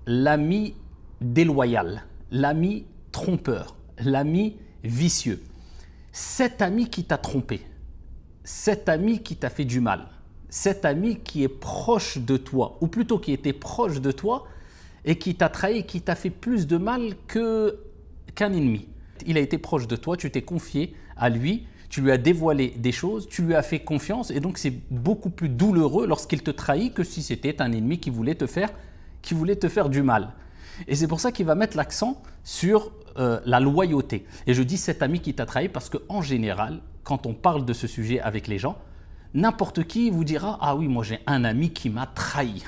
l'ami déloyal, l'ami trompeur, l'ami vicieux. Cet ami qui t'a trompé, cet ami qui t'a fait du mal, cet ami qui est proche de toi, ou plutôt qui était proche de toi et qui t'a trahi, qui t'a fait plus de mal qu'un ennemi. Il a été proche de toi, tu t'es confié à lui, tu lui as dévoilé des choses, tu lui as fait confiance et donc c'est beaucoup plus douloureux lorsqu'il te trahit que si c'était un ennemi qui voulait te faire du mal. Et c'est pour ça qu'il va mettre l'accent sur la loyauté. Et je dis cet ami qui t'a trahi parce qu'en général, quand on parle de ce sujet avec les gens, n'importe qui vous dira « Ah oui, moi j'ai un ami qui m'a trahi ».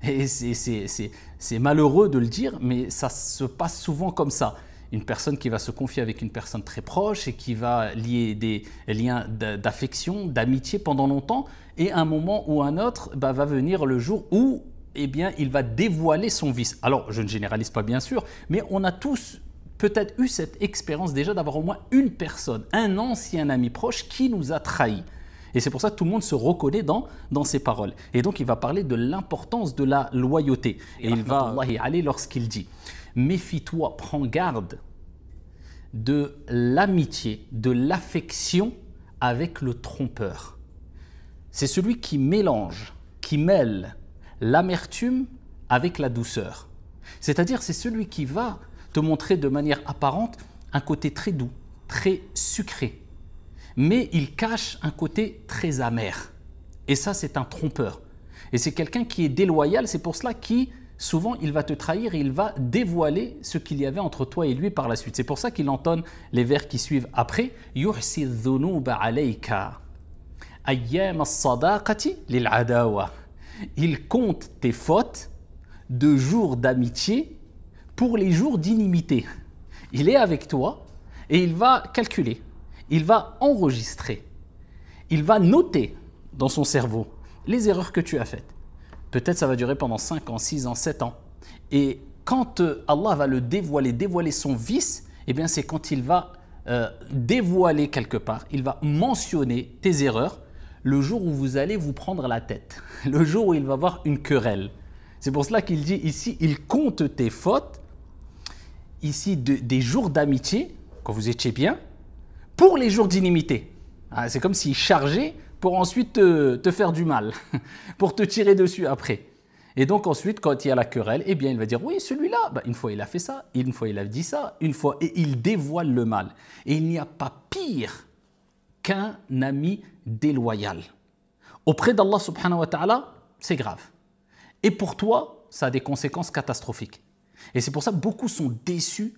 Et c'est malheureux de le dire, mais ça se passe souvent comme ça. Une personne qui va se confier avec une personne très proche et qui va lier des liens d'affection, d'amitié pendant longtemps, et à un moment ou un autre, va venir le jour où il va dévoiler son vice. Alors, je ne généralise pas bien sûr, mais on a tous peut-être eu cette expérience déjà d'avoir au moins une personne, un ancien ami proche qui nous a trahis. Et c'est pour ça que tout le monde se reconnaît dans ces paroles. Et donc, il va parler de l'importance de la loyauté. Et il va aller lorsqu'il dit « Méfie-toi, prends garde de l'amitié, de l'affection avec le trompeur. » C'est celui qui mélange, qui mêle l'amertume avec la douceur. C'est-à-dire, c'est celui qui va te montrer de manière apparente un côté très doux, très sucré. Mais il cache un côté très amer. Et ça, c'est un trompeur. Et c'est quelqu'un qui est déloyal, c'est pour cela qu'il souvent, il va te trahir et il va dévoiler ce qu'il y avait entre toi et lui par la suite. C'est pour ça qu'il entonne les vers qui suivent après. « Yuhsi dhunuba alayka ayyam as-sadaqati lil-adawa » Il compte tes fautes de jours d'amitié pour les jours d'inimité. Il est avec toi et il va calculer, il va enregistrer, il va noter dans son cerveau les erreurs que tu as faites. Peut-être ça va durer pendant 5 ans, 6 ans, 7 ans. Et quand Allah va le dévoiler son vice, eh bien c'est quand il va dévoiler quelque part, il va mentionner tes erreurs le jour où vous allez vous prendre la tête, le jour où il va y avoir une querelle. C'est pour cela qu'il dit ici, il compte tes fautes, ici des jours d'amitié, quand vous étiez bien, pour les jours d'inimité. Ah, c'est comme s'il chargeait pour ensuite te faire du mal, pour te tirer dessus après. Et donc ensuite, quand il y a la querelle, eh bien il va dire, oui, celui-là, une fois il a fait ça, une fois il a dit ça, une fois, et il dévoile le mal. Et il n'y a pas pire qu'un ami déloyal. Auprès d'Allah subhanahu wa ta'ala, c'est grave. Et pour toi, ça a des conséquences catastrophiques. Et c'est pour ça que beaucoup sont déçus.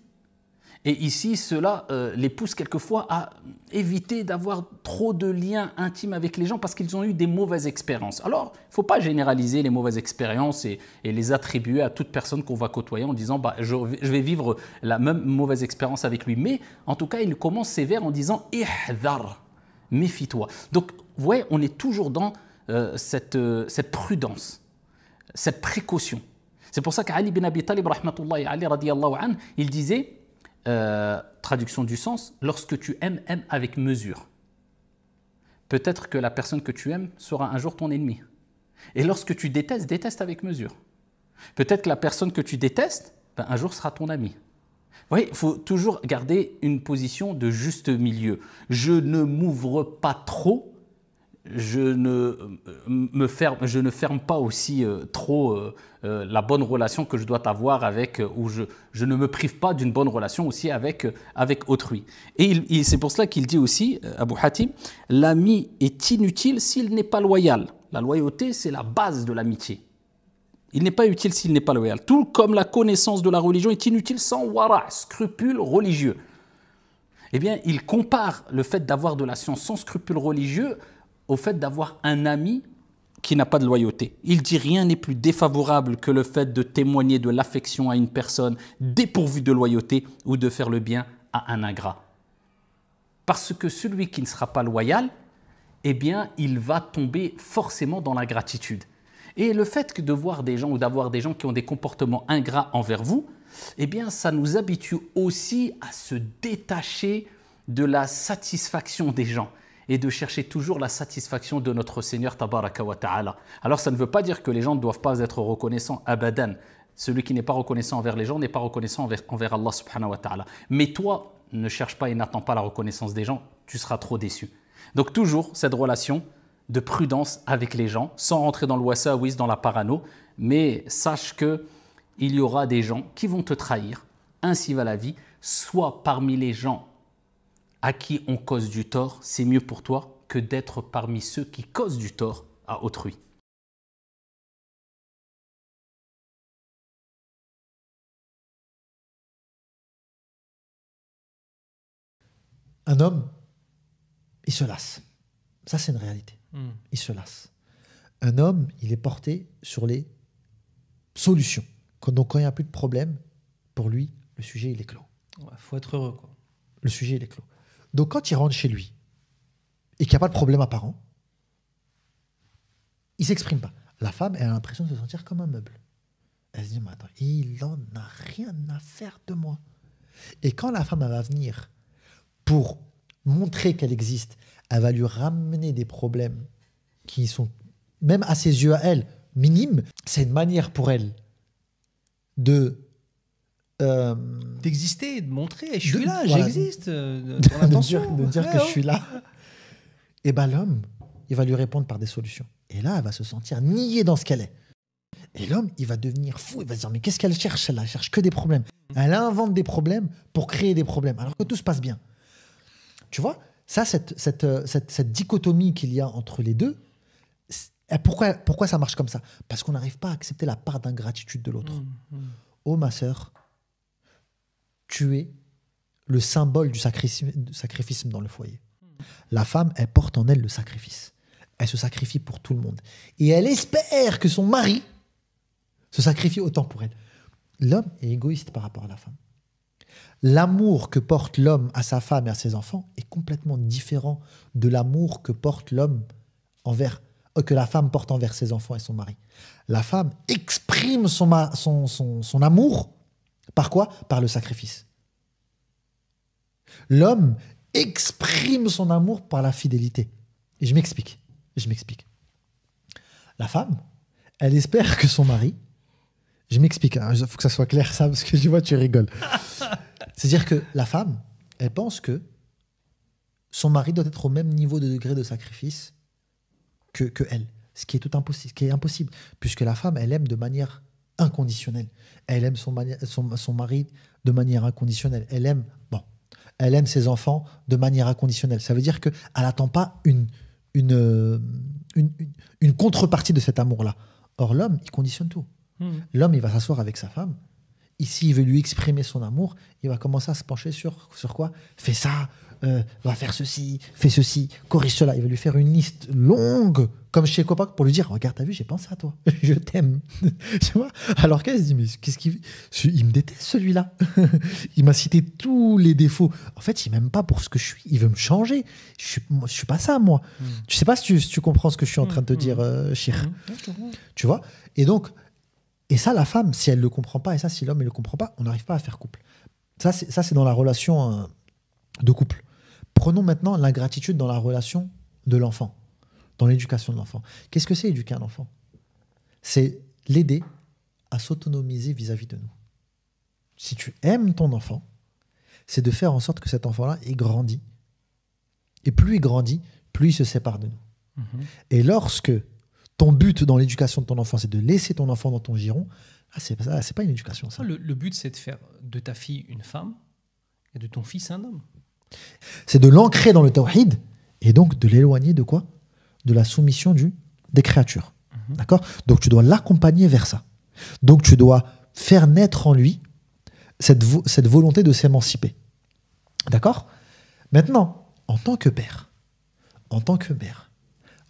Et ici, cela les pousse quelquefois à éviter d'avoir trop de liens intimes avec les gens parce qu'ils ont eu des mauvaises expériences. Alors, il ne faut pas généraliser les mauvaises expériences et les attribuer à toute personne qu'on va côtoyer en disant je vais vivre la même mauvaise expérience avec lui. Mais en tout cas, il commence ses vers en disant « Ihdar », méfie-toi. Donc, vous voyez, on est toujours dans cette prudence, cette précaution. C'est pour ça qu'Ali bin Abi Talib, rahmatullahi alayhi, radiyallahu anhu, il disait, traduction du sens, lorsque tu aimes, aime avec mesure. Peut-être que la personne que tu aimes sera un jour ton ennemi. Et lorsque tu détestes, déteste avec mesure. Peut-être que la personne que tu détestes, un jour sera ton ami. Vous voyez, il faut toujours garder une position de juste milieu. Je ne m'ouvre pas trop, je ne ferme pas aussi trop la bonne relation que je dois avoir avec, ou je ne me prive pas d'une bonne relation aussi avec autrui. Et c'est pour cela qu'il dit aussi, Abu Hatim, l'ami est inutile s'il n'est pas loyal. La loyauté, c'est la base de l'amitié. Il n'est pas utile s'il n'est pas loyal. Tout comme la connaissance de la religion est inutile sans wara, scrupule religieux. Eh bien, il compare le fait d'avoir de la science sans scrupule religieux au fait d'avoir un ami qui n'a pas de loyauté. Il dit rien n'est plus défavorable que le fait de témoigner de l'affection à une personne dépourvue de loyauté ou de faire le bien à un ingrat. Parce que celui qui ne sera pas loyal, eh bien, il va tomber forcément dans la gratitude. Et le fait de voir des gens ou d'avoir des gens qui ont des comportements ingrats envers vous, eh bien, ça nous habitue aussi à se détacher de la satisfaction des gens et de chercher toujours la satisfaction de notre Seigneur Tabaraka wa Ta'ala. Alors ça ne veut pas dire que les gens ne doivent pas être reconnaissants abadan. Celui qui n'est pas reconnaissant envers les gens n'est pas reconnaissant envers Allah subhanahu wa ta'ala. Mais toi, ne cherche pas et n'attends pas la reconnaissance des gens, tu seras trop déçu. Donc toujours cette relation de prudence avec les gens, sans rentrer dans le wasawis, dans la parano, mais sache qu'il y aura des gens qui vont te trahir, ainsi va la vie, soit parmi les gens à qui on cause du tort, c'est mieux pour toi que d'être parmi ceux qui causent du tort à autrui. Un homme, il se lasse. Ça, c'est une réalité. Il se lasse. Un homme, il est porté sur les solutions. Donc, quand il n'y a plus de problème, pour lui, le sujet, il est clos. Ouais, faut être heureux, quoi. Le sujet, il est clos. Donc, quand il rentre chez lui et qu'il n'y a pas de problème apparent, il ne s'exprime pas. La femme, elle a l'impression de se sentir comme un meuble. Elle se dit, mais attends, il n'en a rien à faire de moi. Et quand la femme, elle va venir pour montrer qu'elle existe, elle va lui ramener des problèmes qui sont, même à ses yeux à elle, minimes. C'est une manière pour elle de... d'exister, de montrer, je suis là, voilà, j'existe. Ton attention. de dire que je suis là. Et bien l'homme, il va lui répondre par des solutions. Et là, elle va se sentir niée dans ce qu'elle est. Et l'homme, il va devenir fou. Il va se dire, mais qu'est-ce qu'elle cherche, elle cherche que des problèmes. Elle invente des problèmes pour créer des problèmes, alors que tout se passe bien. Tu vois, ça, cette dichotomie qu'il y a entre les deux, pourquoi ça marche comme ça? Parce qu'on n'arrive pas à accepter la part d'ingratitude de l'autre. Oh, ma sœur, tu es le symbole du sacrifice dans le foyer. La femme, elle porte en elle le sacrifice. Elle se sacrifie pour tout le monde. Et elle espère que son mari se sacrifie autant pour elle. L'homme est égoïste par rapport à la femme. L'amour que porte l'homme à sa femme et à ses enfants est complètement différent de l'amour que porte l'homme que la femme porte envers ses enfants et son mari. La femme exprime son amour par quoi? Par le sacrifice. L'homme exprime son amour par la fidélité. Et je m'explique. La femme, elle espère que son mari... Je m'explique, il faut que ça soit clair ça, parce que je vois tu rigoles. C'est-à-dire que la femme, elle pense que son mari doit être au même niveau de degré de sacrifice que elle. Ce qui est impossible, puisque la femme, elle aime de manière inconditionnelle. Elle aime son mari de manière inconditionnelle. Elle aime ses enfants de manière inconditionnelle. Ça veut dire qu'elle n'attend pas une contrepartie de cet amour-là. Or, l'homme, il conditionne tout. L'homme, il va s'asseoir avec sa femme. Ici, il veut lui exprimer son amour. Il va commencer à se pencher sur quoi? Fais ça, va faire ceci, fais ceci, corrige cela. Il va lui faire une liste longue, comme chez Copac, pour lui dire, regarde, t'as vu, j'ai pensé à toi. Je t'aime. Tu vois? Alors qu'elle se dit, mais qu'est-ce qu'il... Il me déteste, celui-là. Il m'a cité tous les défauts. En fait, il m'aime pas pour ce que je suis. Il veut me changer. Je suis pas ça, moi. Je sais pas si tu comprends ce que je suis en train de te dire, Chir. Tu vois? Et ça, la femme, si elle ne le comprend pas, et ça, si l'homme ne le comprend pas, on n'arrive pas à faire couple. Ça, c'est dans la relation de couple. Prenons maintenant l'ingratitude dans la relation de l'enfant, dans l'éducation de l'enfant. Qu'est-ce que c'est éduquer un enfant? C'est l'aider à s'autonomiser vis-à-vis de nous. Si tu aimes ton enfant, c'est de faire en sorte que cet enfant-là, il grandit. Et plus il grandit, plus il se sépare de nous. Et lorsque ton but dans l'éducation de ton enfant, c'est de laisser ton enfant dans ton giron, c'est pas une éducation, ça. Le but, c'est de faire de ta fille une femme et de ton fils un homme. C'est de l'ancrer dans le tawhid et donc de l'éloigner de quoi? De la soumission des créatures. D'accord? Donc tu dois l'accompagner vers ça. Donc tu dois faire naître en lui cette volonté de s'émanciper. D'accord? Maintenant, en tant que père,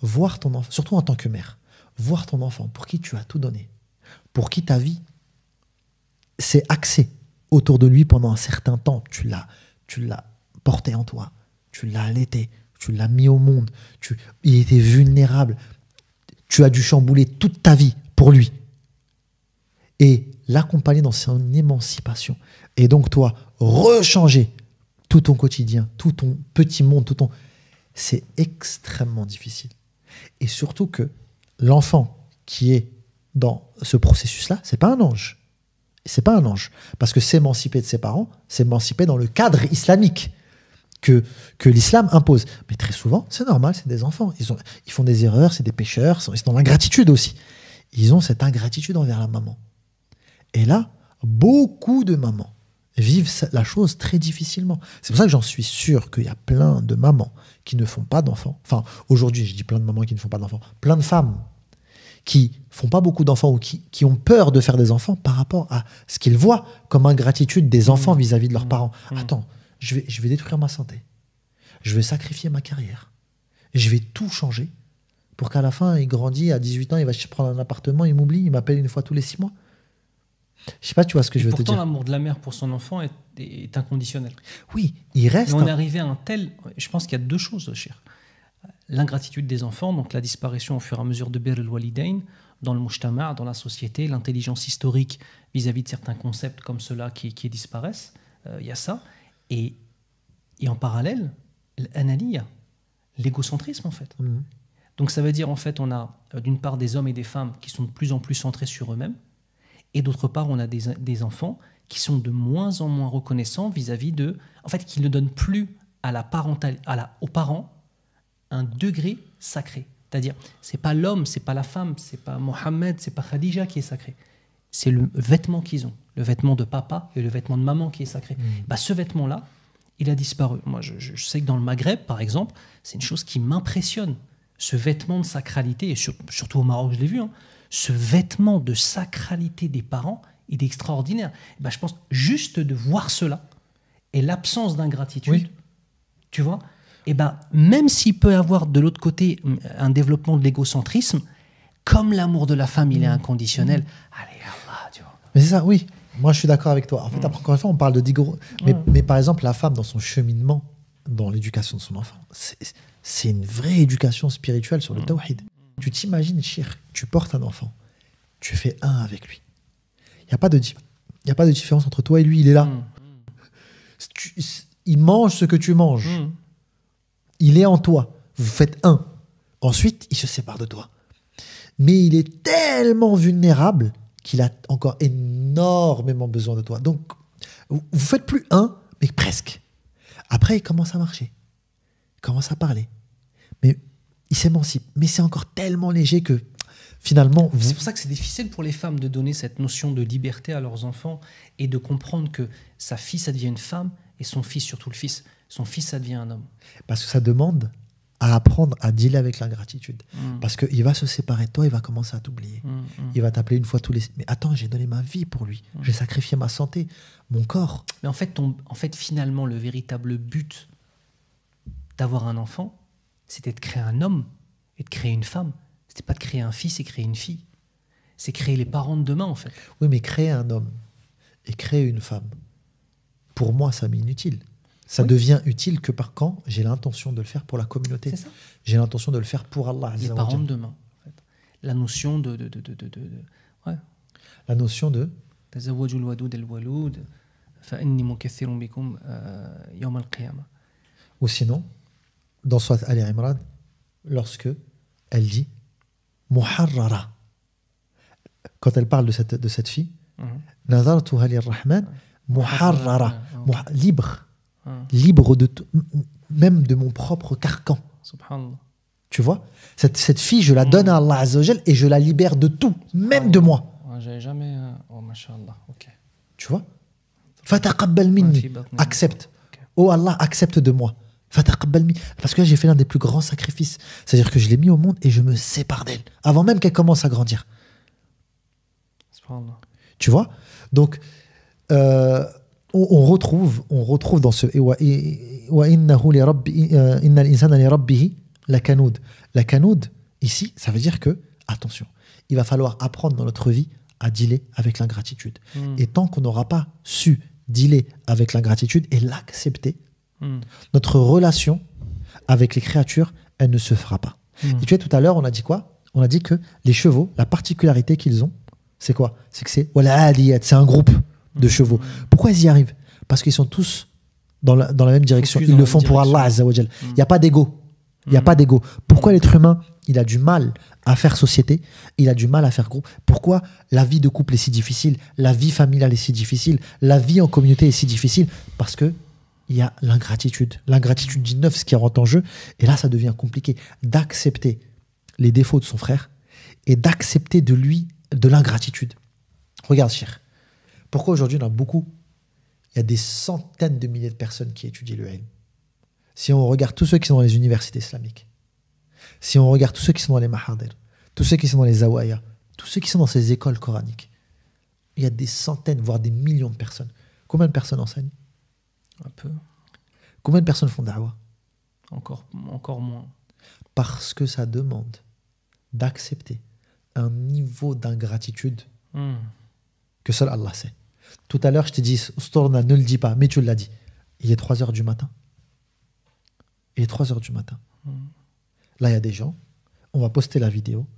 voir ton enfant, surtout en tant que mère, voir ton enfant pour qui tu as tout donné, pour qui ta vie s'est axée autour de lui pendant un certain temps, tu l'as porté en toi, tu l'as allaité, tu l'as mis au monde, il était vulnérable, tu as dû chambouler toute ta vie pour lui et l'accompagner dans son émancipation. Et donc toi, rechanger tout ton quotidien, tout ton petit monde, c'est extrêmement difficile. Et surtout que l'enfant qui est dans ce processus-là, c'est pas un ange. c'est pas un ange. Parce que s'émanciper de ses parents, s'émanciper dans le cadre islamique que l'islam impose. Mais très souvent, c'est normal, c'est des enfants. Ils font des erreurs, c'est des pécheurs, ils sont dans l'ingratitude aussi. Ils ont cette ingratitude envers la maman. Et là, beaucoup de mamans vivent la chose très difficilement. C'est pour ça que j'en suis sûr qu'il y a plein de mamans qui ne font pas d'enfants. Enfin, aujourd'hui, je dis plein de mamans qui ne font pas d'enfants. Plein de femmes qui font pas beaucoup d'enfants ou qui ont peur de faire des enfants par rapport à ce qu'ils voient comme ingratitude des enfants vis-à-vis de leurs parents. Attends, je vais détruire ma santé. Je vais sacrifier ma carrière. Je vais tout changer pour qu'à la fin, il grandit, à 18 ans, il va prendre un appartement, il m'oublie, il m'appelle une fois tous les 6 mois. Je sais pas, tu vois ce que je veux te dire. Pourtant, l'amour de la mère pour son enfant est inconditionnel. Oui, il reste... Mais on est arrivé à un tel... Je pense qu'il y a deux choses, cher. L'ingratitude des enfants, donc la disparition au fur et à mesure de Bir al-Walidain, dans le mujtama', dans la société, l'intelligence historique vis-à-vis de certains concepts comme ceux-là qui disparaissent, il y a ça. Et en parallèle, l'analiya, l'égocentrisme en fait. Donc ça veut dire en fait on a d'une part des hommes et des femmes qui sont de plus en plus centrés sur eux-mêmes, et d'autre part on a des enfants qui sont de moins en moins reconnaissants vis-à-vis de... En fait, qui ne donnent plus à aux parents un degré sacré. C'est-à-dire, c'est pas l'homme, c'est pas la femme, c'est pas Mohammed, c'est pas Khadija qui est sacré. C'est le vêtement qu'ils ont, le vêtement de papa et le vêtement de maman qui est sacré. Ce vêtement-là, il a disparu. Moi, je sais que dans le Maghreb, par exemple, c'est une chose qui m'impressionne. Ce vêtement de sacralité, et surtout au Maroc, je l'ai vu, ce vêtement de sacralité des parents, il est extraordinaire. Je pense juste de voir cela et l'absence d'ingratitude, tu vois, même s'il peut y avoir de l'autre côté un développement de l'égocentrisme, comme l'amour de la femme, il est inconditionnel, allez, Allah, tu vois. Mais c'est ça, oui. Moi, je suis d'accord avec toi. En fait, après, encore une fois, on parle de digo. Mais par exemple, la femme, dans son cheminement, dans l'éducation de son enfant, c'est une vraie éducation spirituelle sur le tawhid. Tu t'imagines, Cheikh, tu portes un enfant, tu fais un avec lui. Il n'y a pas de différence entre toi et lui, il est là. Il mange ce que tu manges. Il est en toi. Vous faites un. Ensuite, il se sépare de toi. Mais il est tellement vulnérable qu'il a encore énormément besoin de toi. Donc, vous ne faites plus un, mais presque. Après, il commence à marcher. Il commence à parler. Mais il s'émancipe. Mais c'est encore tellement léger que finalement... C'est pour ça que c'est difficile pour les femmes de donner cette notion de liberté à leurs enfants et de comprendre que sa fille, ça devient une femme et son fils, surtout le fils, son fils, ça devient un homme. Parce que ça demande à apprendre à dealer avec l'ingratitude. Parce qu'il va se séparer de toi, il va commencer à t'oublier. Il va t'appeler une fois tous les... Mais attends, j'ai donné ma vie pour lui. J'ai sacrifié ma santé, mon corps. Mais en fait, finalement, le véritable but d'avoir un enfant, c'était de créer un homme et de créer une femme. C'était pas de créer un fils et créer une fille. C'est créer les parents de demain, en fait. Oui, mais créer un homme et créer une femme, pour moi, ça m'est inutile. Ça devient utile que par quand j'ai l'intention de le faire pour la communauté. C'est ça. J'ai l'intention de le faire pour Allah. Les parents de demain. En fait. La notion de ouais. La notion de... تزوجوا الودود الولود فإني مكثر بكم يوم القيامة. Ou sinon, dans Surat Al-Imran, lorsque elle dit Muharrara. Quand elle parle de cette fille, Nazartuha lirrahman Muharrara. Libre. Libre de même de mon propre carcan. Subhanallah. Tu vois, cette fille, je la donne à Allah Azza wa Jal et je la libère de tout, même de moi. J'avais jamais... Oh, mashallah, ok. Tu vois, Fataqabbal minni, accepte. Oh Allah, accepte de moi. Fataqabbal minni. Parce que là, j'ai fait l'un des plus grands sacrifices. C'est-à-dire que je l'ai mis au monde et je me sépare d'elle, avant même qu'elle commence à grandir. Subhanallah. Tu vois, donc... on retrouve dans ce la kanoud ici, ça veut dire que, attention, il va falloir apprendre dans notre vie à dealer avec l'ingratitude. Et tant qu'on n'aura pas su dealer avec l'ingratitude et l'accepter, notre relation avec les créatures, elle ne se fera pas. Et tu vois, tout à l'heure, on a dit quoi? On a dit que les chevaux, la particularité qu'ils ont, c'est quoi? C'est que c'est un groupe de chevaux. Pourquoi ils y arrivent? Parce qu'ils sont tous dans la même direction. Ils le font pour Allah Azza wa Jal. Il n'y a pas d'ego. Il n'y a pas d'ego. Pourquoi l'être humain, il a du mal à faire société, il a du mal à faire groupe? Pourquoi la vie de couple est si difficile, la vie familiale est si difficile, la vie en communauté est si difficile? Parce que il y a l'ingratitude. L'ingratitude dit neuf, ce qui rentre en jeu. Et là, ça devient compliqué d'accepter les défauts de son frère et d'accepter de lui de l'ingratitude. Regarde, cher. Pourquoi aujourd'hui, on a beaucoup, il y a des centaines de milliers de personnes qui étudient le ilm. Si on regarde tous ceux qui sont dans les universités islamiques, si on regarde tous ceux qui sont dans les mahadir, tous ceux qui sont dans les zawaya, tous ceux qui sont dans ces écoles coraniques, il y a des centaines, voire des millions de personnes. Combien de personnes enseignent? Un peu. Combien de personnes font da'wah? Encore moins. Parce que ça demande d'accepter un niveau d'ingratitude que seul Allah sait. Tout à l'heure, je t'ai dit, Storna, ne le dis pas, mais tu l'as dit. Il est 3 heures du matin. Il est 3 heures du matin. Là, il y a des gens, on va poster la vidéo.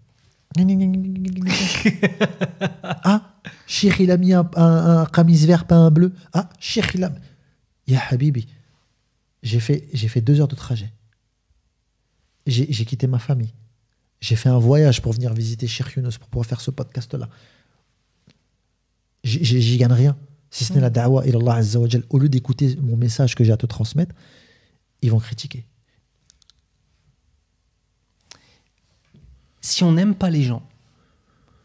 Ah, Cheikh, il a mis un camis vert, pas un bleu. Ah, Cheikh, il a... Ya Habibi, j'ai fait 2 heures de trajet. J'ai quitté ma famille. J'ai fait un voyage pour venir visiter Cheikh Younous, pour pouvoir faire ce podcast-là. J'y gagne rien. Si ce n'est la da'wa ila Allah Azza wa Jal, au lieu d'écouter mon message que j'ai à te transmettre, ils vont critiquer. Si on n'aime pas les gens,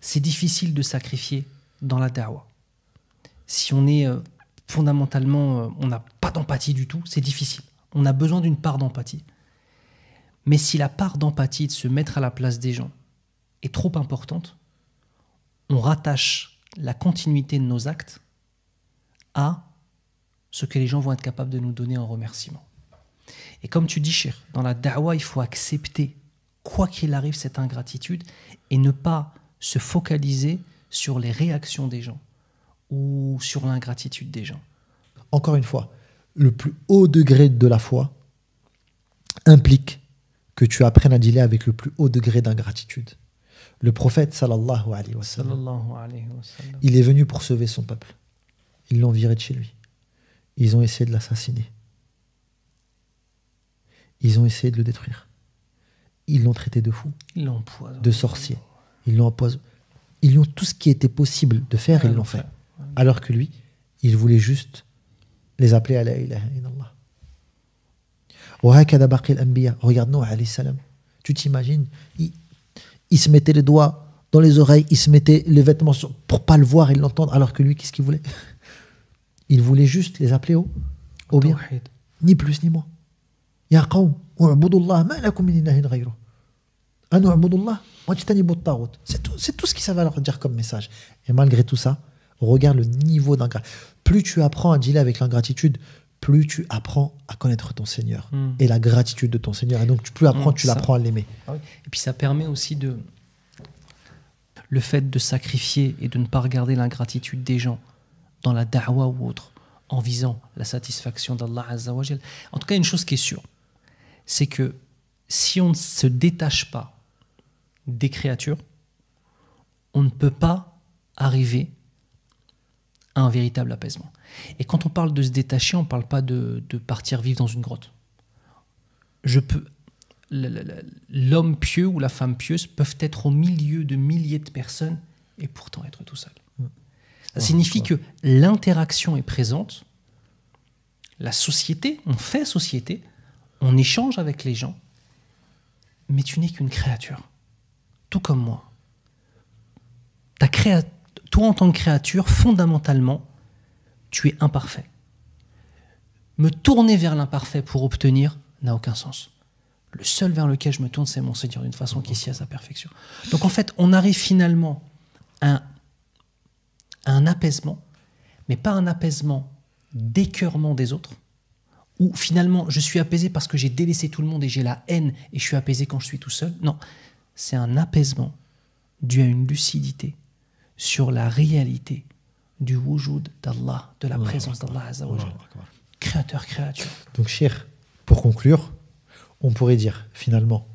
c'est difficile de sacrifier dans la da'wa. Si on est fondamentalement, on n'a pas d'empathie du tout, c'est difficile. On a besoin d'une part d'empathie. Mais si la part d'empathie, de se mettre à la place des gens, est trop importante, on rattache la continuité de nos actes à ce que les gens vont être capables de nous donner en remerciement. Et comme tu dis, cher, dans la da'wa, il faut accepter, quoi qu'il arrive, cette ingratitude et ne pas se focaliser sur les réactions des gens ou sur l'ingratitude des gens. Encore une fois, le plus haut degré de la foi implique que tu apprennes à dealer avec le plus haut degré d'ingratitude. Le prophète, sallallahu alayhi wa sallam, il est venu pour sauver son peuple. Ils l'ont viré de chez lui. Ils ont essayé de l'assassiner. Ils ont essayé de le détruire. Ils l'ont traité de fou, de sorcier. Ils l'ont empoisonné. Ils lui ont tout ce qui était possible de faire, ils l'ont fait. Alors que lui, il voulait juste les appeler à la ilaha illallah. Regarde Noah alayhi salam. Tu t'imagines, il se mettait les doigts dans les oreilles, il se mettait les vêtements pour pas le voir et l'entendre, alors que lui, qu'est-ce qu'il voulait? Il voulait juste les appeler au bien. Ni plus ni moins. Ya qawm, u'budullah ma lakum min ilahin ghayruh. An u'budullah wajtanibu at-taghut. C'est tout ce qu'il savait leur dire comme message. Et malgré tout ça, regarde le niveau d'ingratitude. Plus tu apprends à dealer avec l'ingratitude, plus tu apprends à connaître ton Seigneur et la gratitude de ton Seigneur. Et donc, tu l'apprends à l'aimer. Et puis, ça permet aussi le fait de sacrifier et de ne pas regarder l'ingratitude des gens dans la da'wa ou autre, en visant la satisfaction d'Allah Azza wa Jal. En tout cas, une chose qui est sûre, c'est que si on ne se détache pas des créatures, on ne peut pas arriver à un véritable apaisement. Et quand on parle de se détacher, on ne parle pas de partir vivre dans une grotte. L'homme pieux ou la femme pieuse peuvent être au milieu de milliers de personnes et pourtant être tout seul. Ça signifie que l'interaction est présente, la société, on fait société, on échange avec les gens, mais tu n'es qu'une créature, tout comme moi. Toi, en tant que créature, fondamentalement, tu es imparfait. Me tourner vers l'imparfait pour obtenir n'a aucun sens. Le seul vers lequel je me tourne, c'est mon Seigneur, d'une façon qui s'y à sa perfection. Donc en fait, on arrive finalement à un apaisement, mais pas un apaisement d'écœurement des autres, où finalement je suis apaisé parce que j'ai délaissé tout le monde et j'ai la haine et je suis apaisé quand je suis tout seul. Non, c'est un apaisement dû à une lucidité sur la réalité du wujud d'Allah, de la présence d'Allah Azza wa Jal. Créateur, créature. Donc, cher, pour conclure, on pourrait dire finalement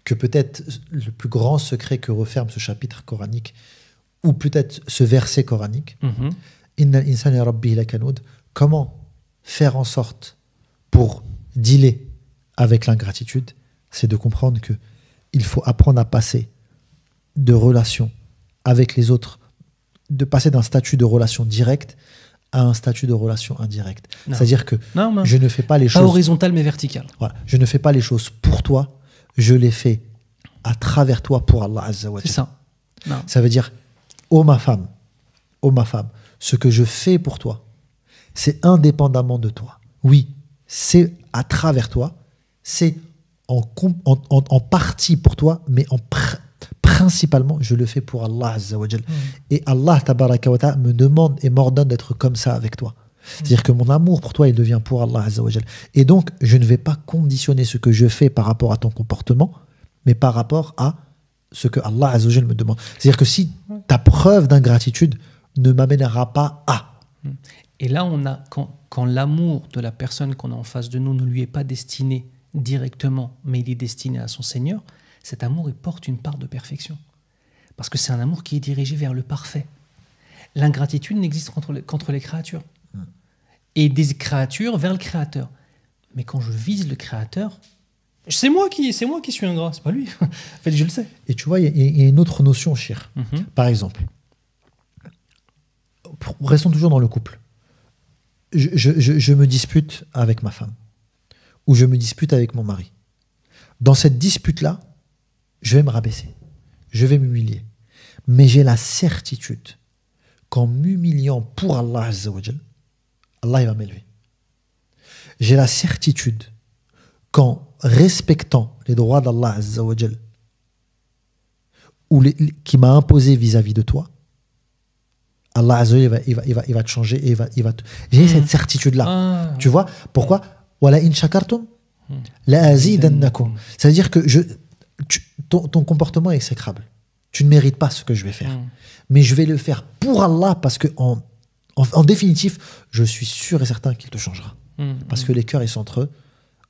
que peut-être le plus grand secret que referme ce chapitre coranique, ou peut-être ce verset coranique, Inna al-insana rabbihi lakanud, comment faire en sorte pour dealer avec l'ingratitude, c'est de comprendre que il faut apprendre à passer de relations avec les autres, de passer d'un statut de relation directe à un statut de relation indirecte. Non. C'est-à-dire que Non, mais je ne fais pas les pas choses... horizontal mais vertical. Voilà, je ne fais pas les choses pour toi, je les fais à travers toi pour Allah Azza wa C'est Jalla. ça. Non. Ça veut dire, ô ma femme, ce que je fais pour toi, c'est indépendamment de toi. Oui, c'est à travers toi, c'est en partie pour toi, mais principalement, je le fais pour Allah Azza wa Jal. Et Allah Tabaraka wa Ta'ala me demande et m'ordonne d'être comme ça avec toi. C'est-à-dire que mon amour pour toi, il devient pour Allah Azza wa Jal. Et donc, je ne vais pas conditionner ce que je fais par rapport à ton comportement, mais par rapport à ce que Allah Azza wa Jal me demande. C'est-à-dire que si ta preuve d'ingratitude ne m'amènera pas à... Et là, quand l'amour de la personne qu'on a en face de nous ne lui est pas destiné directement, mais il est destiné à son Seigneur, cet amour, il porte une part de perfection. Parce que c'est un amour qui est dirigé vers le parfait. L'ingratitude n'existe qu'entre les créatures. Et des créatures vers le Créateur. Mais quand je vise le Créateur, c'est moi qui suis ingrat, c'est pas lui. En fait, je le sais. Et tu vois, il y a une autre notion, Chir. Par exemple, restons toujours dans le couple. Je me dispute avec ma femme. Ou je me dispute avec mon mari. Dans cette dispute-là, je vais me rabaisser. Je vais m'humilier. Mais j'ai la certitude qu'en m'humiliant pour Allah Azza wa Jal, Allah il va m'élever. J'ai la certitude qu'en respectant les droits d'Allah Azza wa Jal, qui m'a imposé vis-à-vis de toi, Allah Azza wa Jal, il va te changer et j'ai cette certitude-là. Tu vois pourquoi? Wala in shakartum la azidannakum. C'est-à-dire que ton comportement est exécrable. Tu ne mérites pas ce que je vais faire. Mais je vais le faire pour Allah parce que en définitif, je suis sûr et certain qu'il te changera. Parce que les cœurs, ils sont entre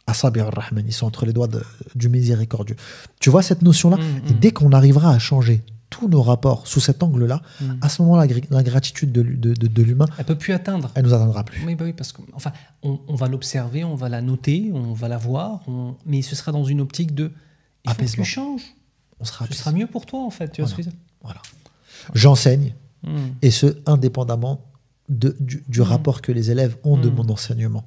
Asabi ar-Rahman, ils sont entre les doigts du miséricordieux. Tu vois cette notion-là? Et dès qu'on arrivera à changer tous nos rapports sous cet angle-là, à ce moment-là, l'ingratitude de l'humain, elle ne peut plus atteindre. Elle ne nous atteindra plus. Oui, bah oui, parce que, enfin, on va l'observer, on va la noter, on va la voir, mais ce sera dans une optique de il faut que tu changes. Ce sera mieux pour toi, en fait. Tu vois ce que je veux dire? Voilà. J'enseigne, et ce, indépendamment du rapport que les élèves ont de mon enseignement.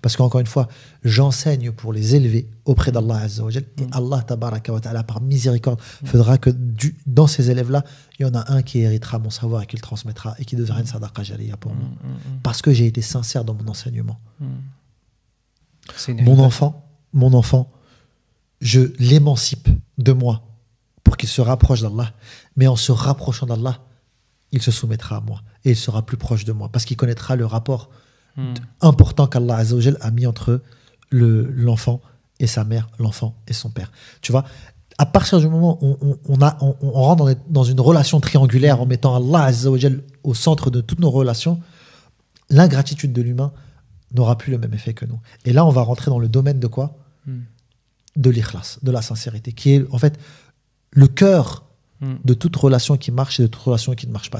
Parce qu'encore une fois, j'enseigne pour les élever auprès d'Allah Azza wa Jal, et Allah Tabaraka wa Ta'ala, par miséricorde, faudra que dans ces élèves-là, il y en a un qui héritera mon savoir et qui le transmettra et qui deviendra une sadaqa jariya pour moi. Parce que j'ai été sincère dans mon enseignement. Mon enfant, je l'émancipe de moi pour qu'il se rapproche d'Allah, mais en se rapprochant d'Allah, il se soumettra à moi et il sera plus proche de moi parce qu'il connaîtra le rapport important qu'Allah Azza wa Jal a mis entre l'enfant et sa mère, l'enfant et son père. Tu vois, à partir du moment où on rentre dans une relation triangulaire en mettant Allah Azza wa Jal au centre de toutes nos relations, l'ingratitude de l'humain n'aura plus le même effet que nous. Et là, on va rentrer dans le domaine de quoi? De l'ikhlas, de la sincérité, qui est en fait le cœur de toute relation qui marche et de toute relation qui ne marche pas.